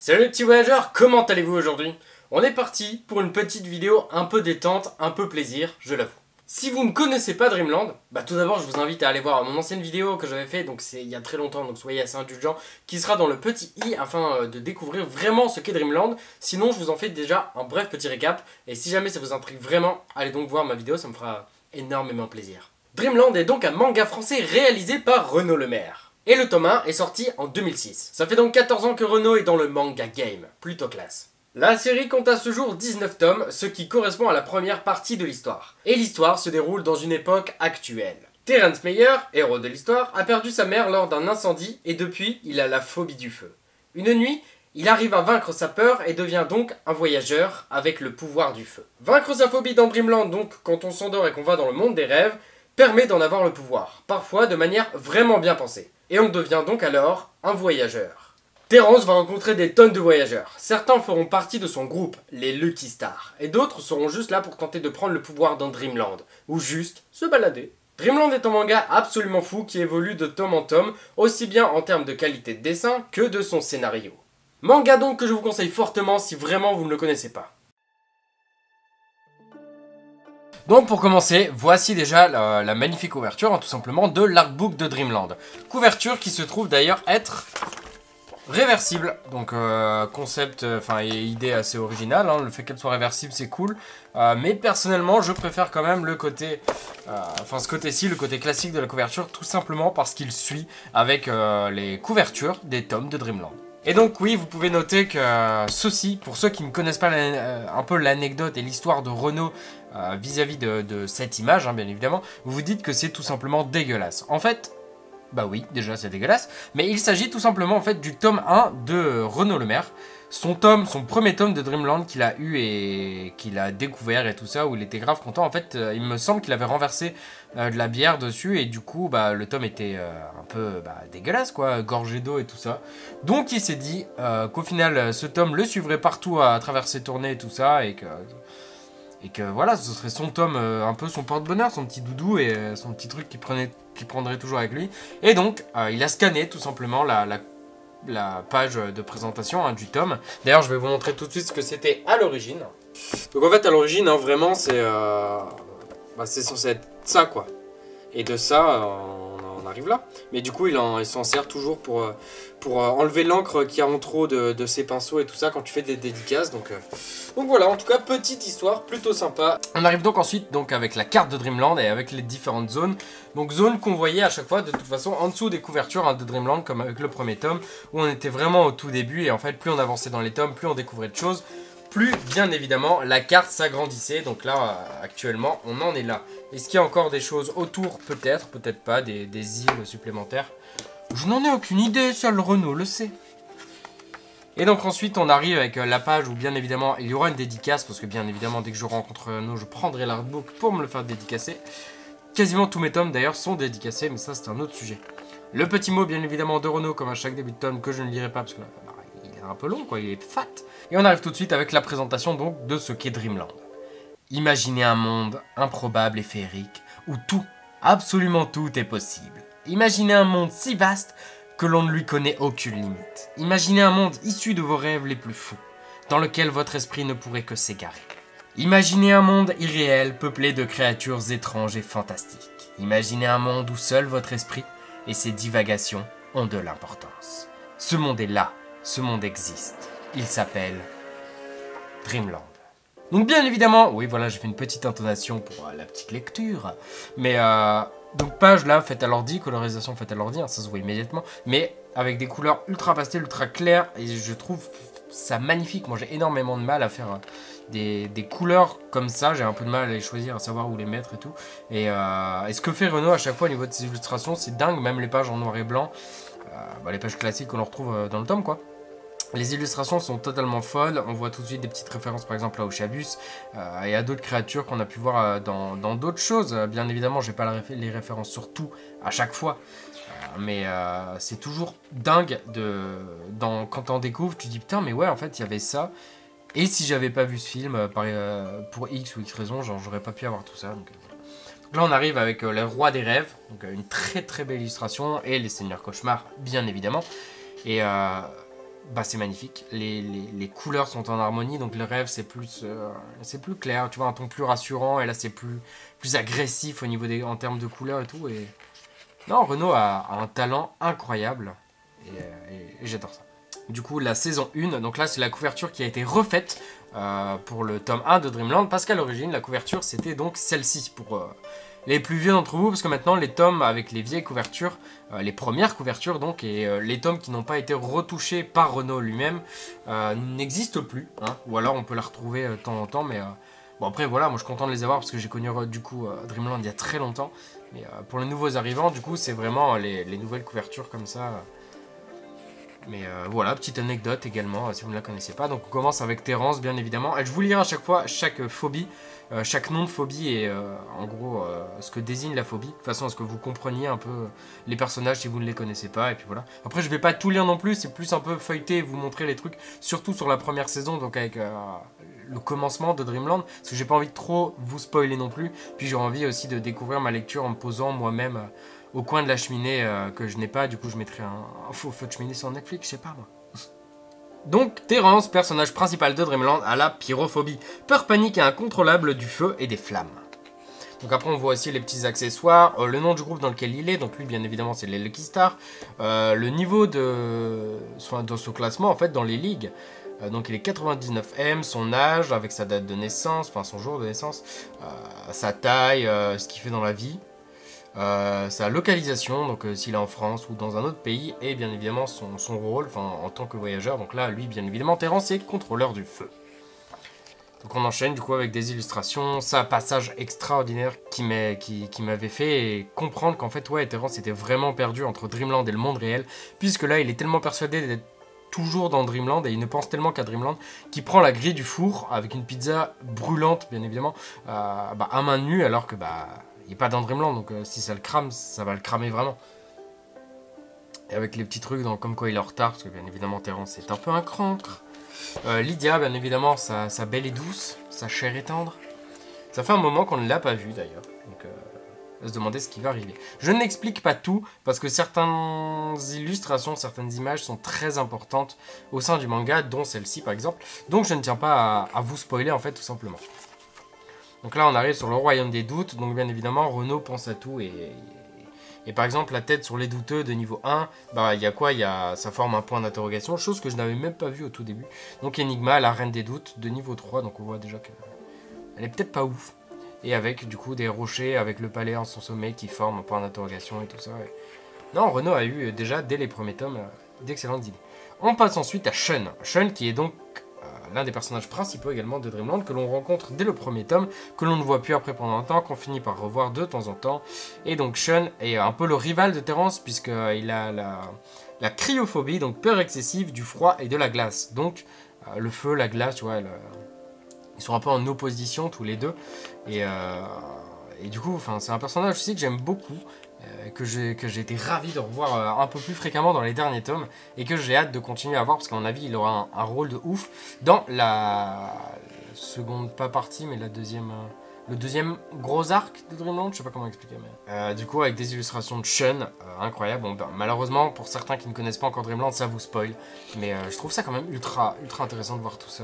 Salut les petits voyageurs, comment allez-vous aujourd'hui? On est parti pour une petite vidéo un peu détente, un peu plaisir, je l'avoue. Si vous ne connaissez pas Dreamland, tout d'abord je vous invite à aller voir mon ancienne vidéo que j'avais fait, donc c'est il y a très longtemps, donc soyez assez indulgents, qui sera dans le petit i afin de découvrir vraiment ce qu'est Dreamland. Sinon je vous en fais déjà un bref petit récap, et si jamais ça vous intrigue vraiment, allez donc voir ma vidéo, ça me fera énormément plaisir. Dreamland est donc un manga français réalisé par Renaud Lemaire. Et le tome 1 est sorti en 2006. Ça fait donc 14 ans que Renaud est dans le manga game, plutôt classe. La série compte à ce jour 19 tomes, ce qui correspond à la première partie de l'histoire. Et l'histoire se déroule dans une époque actuelle. Terence Meyer, héros de l'histoire, a perdu sa mère lors d'un incendie et depuis, il a la phobie du feu. Une nuit, il arrive à vaincre sa peur et devient donc un voyageur avec le pouvoir du feu. Vaincre sa phobie dans Dreamland, donc quand on s'endort et qu'on va dans le monde des rêves, permet d'en avoir le pouvoir, parfois de manière vraiment bien pensée. Et on devient donc alors un voyageur. Terence va rencontrer des tonnes de voyageurs. Certains feront partie de son groupe, les Lucky Stars, et d'autres seront juste là pour tenter de prendre le pouvoir dans Dreamland, ou juste se balader. Dreamland est un manga absolument fou qui évolue de tome en tome, aussi bien en termes de qualité de dessin que de son scénario. Manga donc que je vous conseille fortement si vraiment vous ne le connaissez pas. Donc pour commencer, voici déjà la magnifique ouverture, tout simplement, de l'artbook de Dreamland. Couverture qui se trouve d'ailleurs être réversible, donc concept, idée assez originale, le fait qu'elle soit réversible c'est cool, mais personnellement je préfère quand même le côté, ce côté-ci, le côté classique de la couverture, tout simplement parce qu'il suit avec les couvertures des tomes de Dreamland. Et donc oui, vous pouvez noter que ceci, pour ceux qui ne connaissent pas un peu l'anecdote et l'histoire de Renaud vis-à-vis de cette image, bien évidemment, vous vous dites que c'est tout simplement dégueulasse. En fait, bah oui, déjà c'est dégueulasse, mais il s'agit tout simplement en fait du tome 1 de Renaud Lemaire, son premier tome de Dreamland qu'il a eu et qu'il a découvert et tout ça, où il était grave content. En fait, il me semble qu'il avait renversé de la bière dessus et du coup, le tome était un peu dégueulasse, quoi, gorgé d'eau et tout ça. Donc il s'est dit qu'au final, ce tome le suivrait partout à travers ses tournées et tout ça, et que voilà, ce serait son tome, un peu son porte-bonheur, son petit doudou et son petit truc qu'il prendrait toujours avec lui. Et donc, il a scanné tout simplement la page de présentation du tome. D'ailleurs, je vais vous montrer tout de suite ce que c'était à l'origine. Donc en fait, à l'origine, vraiment, c'est censé être ça, quoi. Et de ça, on arrive là. Mais du coup, il s'en sert toujours pour enlever l'encre qu'il y a en trop de ses pinceaux et tout ça quand tu fais des dédicaces. Donc voilà, en tout cas, petite histoire plutôt sympa. On arrive donc ensuite avec la carte de Dreamland et avec les différentes zones. Donc zones qu'on voyait à chaque fois de toute façon en dessous des couvertures de Dreamland, comme avec le premier tome, où on était vraiment au tout début. Et en fait, plus on avançait dans les tomes, plus on découvrait de choses, plus bien évidemment la carte s'agrandissait. Donc là, actuellement, on en est là. Est-ce qu'il y a encore des choses autour? Peut-être, peut-être pas, des îles supplémentaires. Je n'en ai aucune idée, seul Renaud le sait. Et donc ensuite on arrive avec la page où bien évidemment il y aura une dédicace, parce que bien évidemment dès que je rencontre Renaud je prendrai l'artbook pour me le faire dédicacer. Quasiment tous mes tomes d'ailleurs sont dédicacés, mais ça c'est un autre sujet. Le petit mot bien évidemment de Renaud comme à chaque début de tome que je ne lirai pas parce que il est un peu long, quoi, il est fat. Et on arrive tout de suite avec la présentation donc de ce qu'est Dreamland. Imaginez un monde improbable et féerique où tout, absolument tout est possible. Imaginez un monde si vaste que l'on ne lui connaît aucune limite. Imaginez un monde issu de vos rêves les plus fous, dans lequel votre esprit ne pourrait que s'égarer. Imaginez un monde irréel peuplé de créatures étranges et fantastiques. Imaginez un monde où seul votre esprit et ses divagations ont de l'importance. Ce monde est là, ce monde existe. Il s'appelle Dreamland. Donc bien évidemment, oui voilà, j'ai fait une petite intonation pour la petite lecture, mais donc page là, faite à l'ordi, colorisation faite à l'ordi, ça se voit immédiatement, mais avec des couleurs ultra pastel, ultra claires, et je trouve ça magnifique. Moi j'ai énormément de mal à faire des couleurs comme ça, j'ai un peu de mal à les choisir, à savoir où les mettre et tout, et ce que fait Renaud à chaque fois au niveau de ses illustrations, c'est dingue, même les pages en noir et blanc, les pages classiques qu'on retrouve dans le tome, quoi. Les illustrations sont totalement folles, on voit tout de suite des petites références par exemple à Oshabus et à d'autres créatures qu'on a pu voir dans d'autres choses. Bien évidemment, j'ai pas les références sur tout à chaque fois, mais c'est toujours dingue quand on découvre, tu dis putain mais ouais en fait il y avait ça, et si j'avais pas vu ce film pour X ou X raison, genre j'aurais pas pu avoir tout ça. Donc là on arrive avec le roi des rêves, donc une très très belle illustration, et les seigneurs cauchemars bien évidemment, et bah c'est magnifique. Les couleurs sont en harmonie, donc le rêve c'est plus clair, tu vois, un ton plus rassurant, et là c'est plus agressif au niveau en termes de couleurs et tout. Et... Non, Renaud a un talent incroyable, et j'adore ça. Du coup, la saison 1, donc là c'est la couverture qui a été refaite pour le tome 1 de Dreamland, parce qu'à l'origine la couverture c'était donc celle-ci pour les plus vieux d'entre vous, parce que maintenant les tomes avec les vieilles couvertures, les premières couvertures donc, et les tomes qui n'ont pas été retouchés par Renaud lui-même n'existent plus, hein, ou alors on peut la retrouver de temps en temps, mais bon après voilà, moi je suis content de les avoir parce que j'ai connu du coup Dreamland il y a très longtemps, mais pour les nouveaux arrivants du coup c'est vraiment les nouvelles couvertures comme ça. Mais voilà, petite anecdote également, si vous ne la connaissez pas. Donc on commence avec Terence, bien évidemment. Et je vous lirai à chaque fois chaque phobie, chaque nom de phobie et en gros ce que désigne la phobie. De façon à ce que vous compreniez un peu les personnages si vous ne les connaissez pas. Et puis voilà. Après je vais pas tout lire non plus, c'est plus un peu feuilleter et vous montrer les trucs. Surtout sur la première saison, donc avec le commencement de Dreamland. Parce que j'ai pas envie de trop vous spoiler non plus. Puis j'ai envie aussi de découvrir ma lecture en me posant moi-même... au coin de la cheminée que je n'ai pas, du coup je mettrai un faux feu de cheminée sur Netflix, je sais pas moi. Donc Terence, personnage principal de Dreamland, a la pyrophobie, peur panique et incontrôlable du feu et des flammes. Donc après on voit aussi les petits accessoires, le nom du groupe dans lequel il est, donc lui bien évidemment c'est les Lucky Stars, le niveau dans ce classement en fait dans les ligues. Donc il est 99M, son âge avec sa date de naissance, enfin son jour de naissance, sa taille, ce qu'il fait dans la vie. Sa localisation, donc s'il est en France ou dans un autre pays, et bien évidemment son rôle en tant que voyageur. Donc là, lui, bien évidemment, Terence est contrôleur du feu. Donc on enchaîne du coup avec des illustrations, ça, passage extraordinaire qui m'avait fait comprendre qu'en fait, ouais, Terence était vraiment perdu entre Dreamland et le monde réel, puisque là, il est tellement persuadé d'être toujours dans Dreamland, et il ne pense tellement qu'à Dreamland, qu'il prend la grille du four avec une pizza brûlante, bien évidemment, à main nue, alors que il n'est pas dans Dreamland, donc si ça le crame, ça va le cramer vraiment. Et avec les petits trucs, comme quoi il est en retard, parce que bien évidemment Terence est un peu un cancre. Lydia, bien évidemment, sa belle et douce, sa chair est tendre. Ça fait un moment qu'on ne l'a pas vue d'ailleurs, donc on va se demander ce qui va arriver. Je n'explique pas tout, parce que certaines illustrations, certaines images sont très importantes au sein du manga, dont celle-ci par exemple. Donc je ne tiens pas à vous spoiler en fait, tout simplement. Donc là, on arrive sur le royaume des doutes. Donc bien évidemment, Renaud pense à tout. Et par exemple, la tête sur les douteux de niveau 1, il y a quoi? Ça forme un point d'interrogation, chose que je n'avais même pas vu au tout début. Donc Enigma, la reine des doutes de niveau 3. Donc on voit déjà qu'elle est peut-être pas ouf. Et avec du coup des rochers, avec le palais en son sommet qui forme un point d'interrogation et tout ça. Non, Renaud a eu déjà, dès les premiers tomes, d'excellentes idées. On passe ensuite à Shun. Shun qui est donc... l'un des personnages principaux également de Dreamland, que l'on rencontre dès le premier tome, que l'on ne voit plus après pendant un temps, qu'on finit par revoir de temps en temps. Et donc Shun est un peu le rival de Terence, puisqu'il a la cryophobie, donc peur excessive du froid et de la glace. Donc le feu, la glace, tu vois, ils sont un peu en opposition tous les deux. Et du coup, c'est un personnage aussi que j'aime beaucoup, que j'ai été ravi de revoir un peu plus fréquemment dans les derniers tomes, et que j'ai hâte de continuer à voir, parce qu'à mon avis il aura un rôle de ouf dans la seconde, pas partie, mais la deuxième, le deuxième gros arc de Dreamland, je sais pas comment expliquer, mais du coup avec des illustrations de Shun incroyables. Bon, malheureusement pour certains qui ne connaissent pas encore Dreamland, ça vous spoil, mais je trouve ça quand même ultra intéressant de voir tout ça.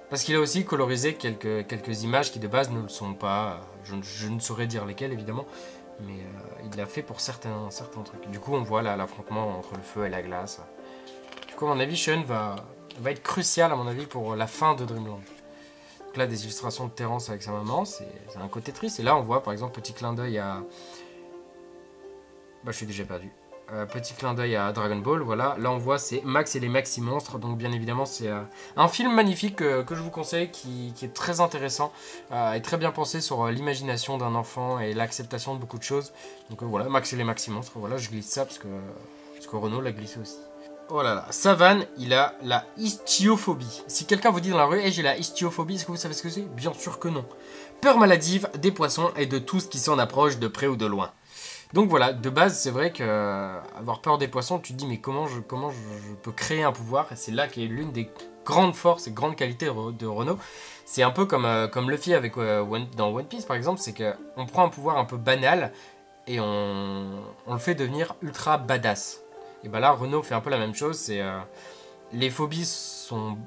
Parce qu'il a aussi colorisé quelques images qui de base ne le sont pas, je ne saurais dire lesquelles évidemment, mais il l'a fait pour certains trucs. Du coup on voit l'affrontement entre le feu et la glace. Du coup à mon avis Shun va être crucial à mon avis pour la fin de Dreamland. Donc là des illustrations de Terence avec sa maman, c'est un côté triste. Et là on voit par exemple petit clin d'œil à... je suis déjà perdu. Petit clin d'œil à Dragon Ball, voilà. Là on voit c'est Max et les Maxi Monstres, donc bien évidemment c'est un film magnifique que je vous conseille, qui est très intéressant et très bien pensé sur l'imagination d'un enfant et l'acceptation de beaucoup de choses. Donc voilà, Max et les Maxi Monstres, voilà, je glisse ça parce que Renaud l'a glissé aussi. Oh là là, Savan, il a la histiophobie. Si quelqu'un vous dit dans la rue, hey, j'ai la histiophobie, est-ce que vous savez ce que c'est? Bien sûr que non. Peur maladive des poissons et de tout ce qui s'en approche de près ou de loin. Donc voilà, de base, c'est vrai que avoir peur des poissons, tu te dis mais comment je peux créer un pouvoir? Et c'est là qu'est l'une des grandes forces et grandes qualités de Renaud. C'est un peu comme Luffy avec dans One Piece par exemple, c'est qu'on prend un pouvoir un peu banal et on le fait devenir ultra badass. Et bah là, Renaud fait un peu la même chose. C'est les phobies sont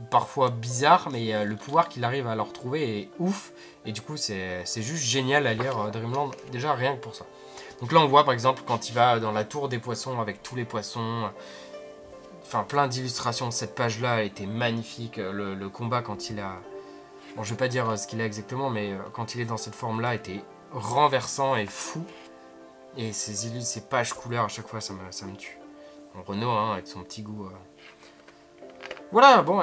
parfois bizarres, mais le pouvoir qu'il arrive à leur trouver est ouf. Et du coup, c'est juste génial à lire Dreamland, déjà rien que pour ça. Donc là, on voit par exemple quand il va dans la tour des poissons avec tous les poissons. Enfin, plein d'illustrations. Cette page-là, elle était magnifique. Le combat, quand il a... Bon, je vais pas dire ce qu'il a exactement, mais quand il est dans cette forme-là, était renversant et fou. Et ces pages couleurs, à chaque fois, ça me tue. Bon, Renaud, hein, avec son petit goût... Voilà, bon,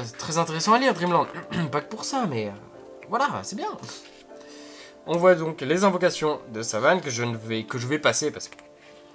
c'est très intéressant à lire, Dreamland. Pas que pour ça, mais... voilà, c'est bien. On voit donc les invocations de Savane que je vais passer, parce que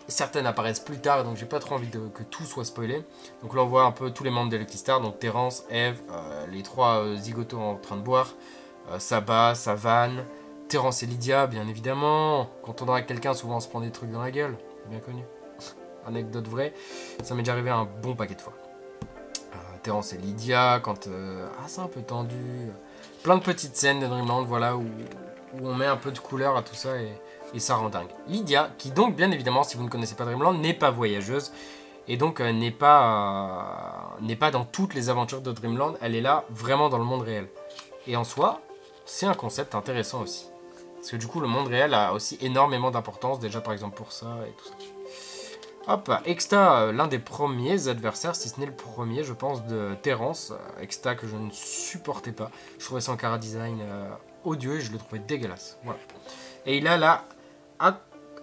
certaines apparaissent plus tard, donc j'ai pas trop envie que tout soit spoilé. Donc là on voit un peu tous les membres de Lucky Star, donc Terence, Eve, les trois zigotos en train de boire, Saba, Savane, Terence et Lydia, bien évidemment. Quand on est avec quelqu'un, souvent on se prend des trucs dans la gueule, c'est bien connu. Anecdote vraie, ça m'est déjà arrivé un bon paquet de fois. Terence et Lydia, quand... c'est un peu tendu. Plein de petites scènes de Dreamland, voilà, où on met un peu de couleur à tout ça et ça rend dingue. Lydia, qui donc, bien évidemment, si vous ne connaissez pas Dreamland, n'est pas voyageuse. Et donc, n'est pas dans toutes les aventures de Dreamland. Elle est là, vraiment dans le monde réel. Et en soi, c'est un concept intéressant aussi. Parce que du coup, le monde réel a aussi énormément d'importance, déjà par exemple pour ça et tout ça. Hop, Exta, l'un des premiers adversaires, si ce n'est le premier, je pense, de Terence. Exta que je ne supportais pas. Je trouvais son chara design odieux et je le trouvais dégueulasse. Voilà. Et il a la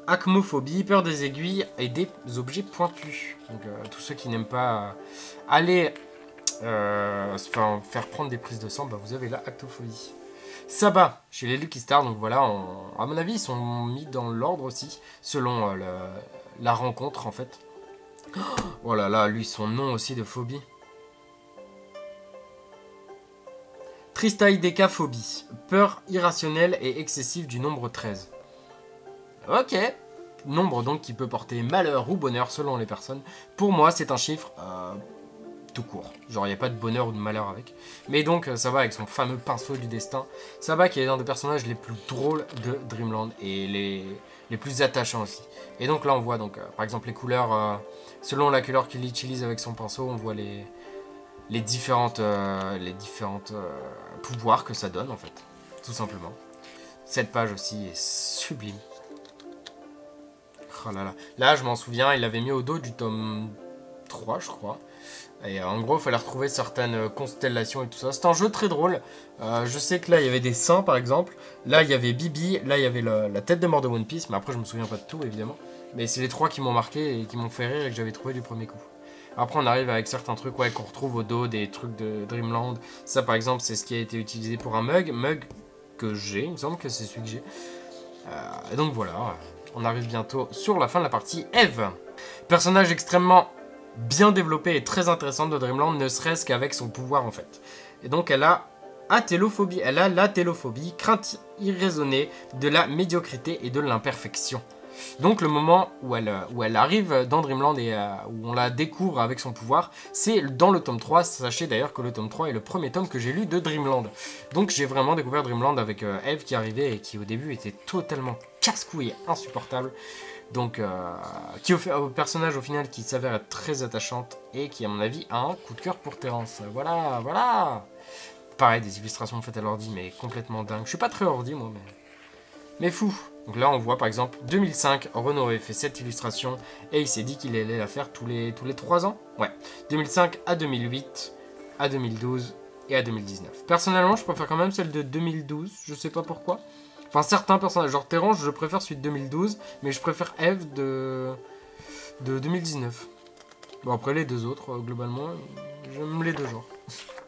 acmophobie, peur des aiguilles et des objets pointus. Donc tous ceux qui n'aiment pas aller faire prendre des prises de sang, bah, vous avez la actophobie. Saba, chez les Lucky Stars, donc voilà, à mon avis, ils sont mis dans l'ordre aussi, selon la rencontre en fait. Oh là là, lui, son nom aussi de phobie. Tristaïdécaphobie, peur irrationnelle et excessive du nombre 13. Ok, nombre donc qui peut porter malheur ou bonheur selon les personnes. Pour moi, c'est un chiffre tout court. Genre, il n'y a pas de bonheur ou de malheur avec. Mais donc, ça va avec son fameux pinceau du destin. Ça va qui est l'un des personnages les plus drôles de Dreamland et les plus attachants aussi. Et donc là, on voit donc, par exemple les couleurs, selon la couleur qu'il utilise avec son pinceau, on voit les différentes pouvoirs que ça donne en fait, tout simplement. Cette page aussi est sublime. Oh là là. Là, je m'en souviens, il l'avait mis au dos du tome 3, je crois. Et en gros, il fallait retrouver certaines constellations et tout ça. C'est un jeu très drôle. Je sais que là, il y avait des saints, par exemple. Là, il y avait Bibi. Là, il y avait la tête de mort de One Piece. Mais après, je me souviens pas de tout, évidemment. Mais c'est les trois qui m'ont marqué et qui m'ont fait rire et que j'avais trouvé du premier coup. Après, on arrive avec certains trucs qu'on retrouve au dos des trucs de Dreamland. Ça, par exemple, c'est ce qui a été utilisé pour un mug. Mug que j'ai, il me semble que c'est celui que j'ai. Donc voilà, on arrive bientôt sur la fin de la partie. Eve, personnage extrêmement bien développé et très intéressante de Dreamland, ne serait-ce qu'avec son pouvoir en fait. Et donc elle a atélophobie, elle a l'atélophobie, crainte irraisonnée de la médiocrité et de l'imperfection. Donc le moment où elle arrive dans Dreamland et où on la découvre avec son pouvoir, c'est dans le tome 3. Sachez d'ailleurs que le tome 3 est le premier tome que j'ai lu de Dreamland. Donc j'ai vraiment découvert Dreamland avec Eve qui arrivait et qui au début était totalement casse-couille et insupportable. Donc qui au personnage au final qui s'avère être très attachante et qui à mon avis a un coup de cœur pour Terence. Voilà, voilà. Pareil, des illustrations faites à l'ordi mais complètement dingue. Je suis pas très ordi moi mais fou. Donc là, on voit par exemple 2005, Renaud avait fait cette illustration et il s'est dit qu'il allait la faire tous les 3 ans. Ouais, 2005 à 2008, à 2012 et à 2019. Personnellement, je préfère quand même celle de 2012, je sais pas pourquoi. Enfin, certains personnages, genre Terence, je préfère celui de 2012, mais je préfère Eve de 2019. Bon, après les deux autres, globalement, j'aime les deux genres.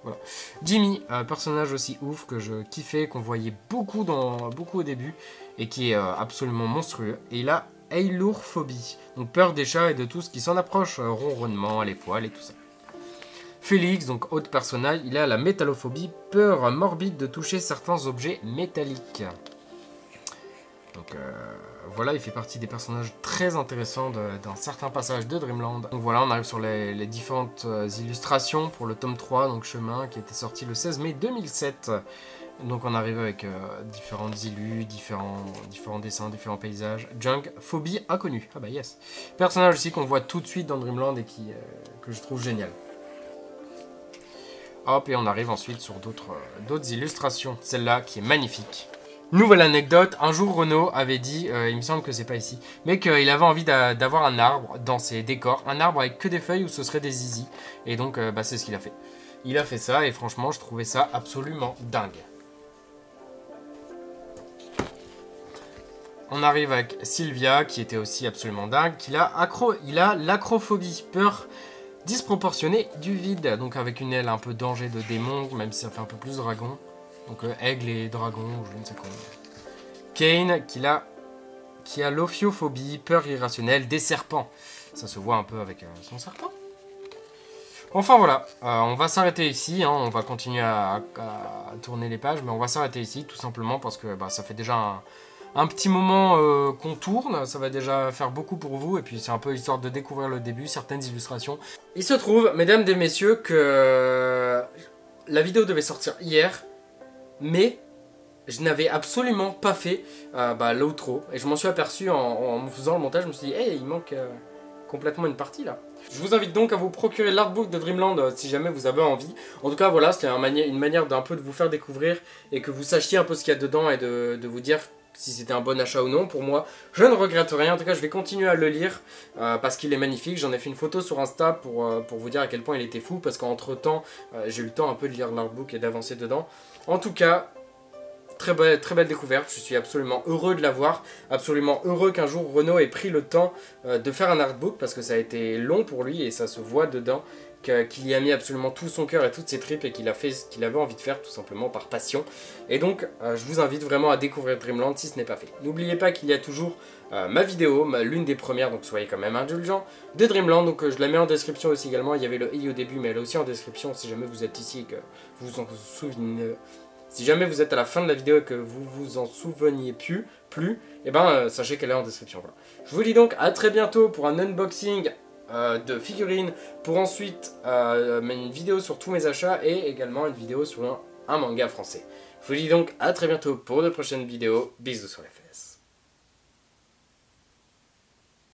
Voilà. Jimmy, personnage aussi ouf que je kiffais, qu'on voyait beaucoup au début et qui est absolument monstrueux. Et il a ailourphobie, donc peur des chats et de tout ce qui s'en approche, ronronnement, les poils et tout ça. Félix, donc autre personnage, il a la métallophobie, peur morbide de toucher certains objets métalliques. Donc voilà, il fait partie des personnages très intéressants dans certains passages de Dreamland. Donc voilà, on arrive sur les différentes illustrations pour le tome 3, donc Chemin, qui était sorti le 16 mai 2007. Donc on arrive avec différentes illus, différents dessins, différents paysages. Junk, phobie inconnue. Ah bah yes. Personnage aussi qu'on voit tout de suite dans Dreamland et que je trouve génial. Hop, et on arrive ensuite sur d'autres illustrations. Celle-là qui est magnifique. Nouvelle anecdote, un jour Renaud avait dit, il me semble que c'est pas ici, mais qu'il avait envie d'avoir un arbre dans ses décors. Un arbre avec que des feuilles où ce serait des zizi. Et donc bah, c'est ce qu'il a fait. Il a fait ça et franchement je trouvais ça absolument dingue. On arrive avec Sylvia, qui était aussi absolument dingue. Il a l'acrophobie, peur disproportionnée du vide. Donc avec une aile un peu danger de démon, même si ça fait un peu plus dragon. Donc aigle et dragon, ou je ne sais quoi. Kane, qui a l'ophiophobie, peur irrationnelle des serpents. Ça se voit un peu avec son serpent. Enfin voilà, on va s'arrêter ici, hein, on va continuer à tourner les pages, mais on va s'arrêter ici tout simplement parce que bah, ça fait déjà un petit moment qu'on tourne, ça va déjà faire beaucoup pour vous, et puis c'est un peu histoire de découvrir le début, certaines illustrations. Il se trouve, mesdames et messieurs, que la vidéo devait sortir hier, mais je n'avais absolument pas fait l'outro, et je m'en suis aperçu en me faisant le montage, je me suis dit, hey, il manque complètement une partie là. Je vous invite donc à vous procurer l'artbook de Dreamland si jamais vous avez envie. En tout cas voilà, c'était une manière d'un peu de vous faire découvrir et que vous sachiez un peu ce qu'il y a dedans et de vous dire si c'était un bon achat ou non. Pour moi, je ne regrette rien. En tout cas, je vais continuer à le lire parce qu'il est magnifique. J'en ai fait une photo sur Insta pour vous dire à quel point il était fou, parce qu'entre temps, j'ai eu le temps un peu de lire l'artbook et d'avancer dedans. En tout cas, très belle découverte, je suis absolument heureux de l'avoir, absolument heureux qu'un jour Renaud ait pris le temps de faire un artbook, parce que ça a été long pour lui et ça se voit dedans qu'il y a mis absolument tout son cœur et toutes ses tripes et qu'il a fait ce qu'il avait envie de faire tout simplement par passion. Et donc je vous invite vraiment à découvrir Dreamland si ce n'est pas fait. N'oubliez pas qu'il y a toujours ma vidéo, l'une des premières, donc soyez quand même indulgents, de Dreamland, donc je la mets en description aussi également. Il y avait le i au début, mais elle est aussi en description si jamais vous êtes ici et que vous vous en souvenez. Si jamais vous êtes à la fin de la vidéo et que vous vous en souveniez plus, et ben sachez qu'elle est en description. Voilà. Je vous dis donc à très bientôt pour un unboxing de figurines, pour ensuite une vidéo sur tous mes achats et également une vidéo sur un manga français. Je vous dis donc à très bientôt pour de prochaines vidéos. Bisous sur les fesses.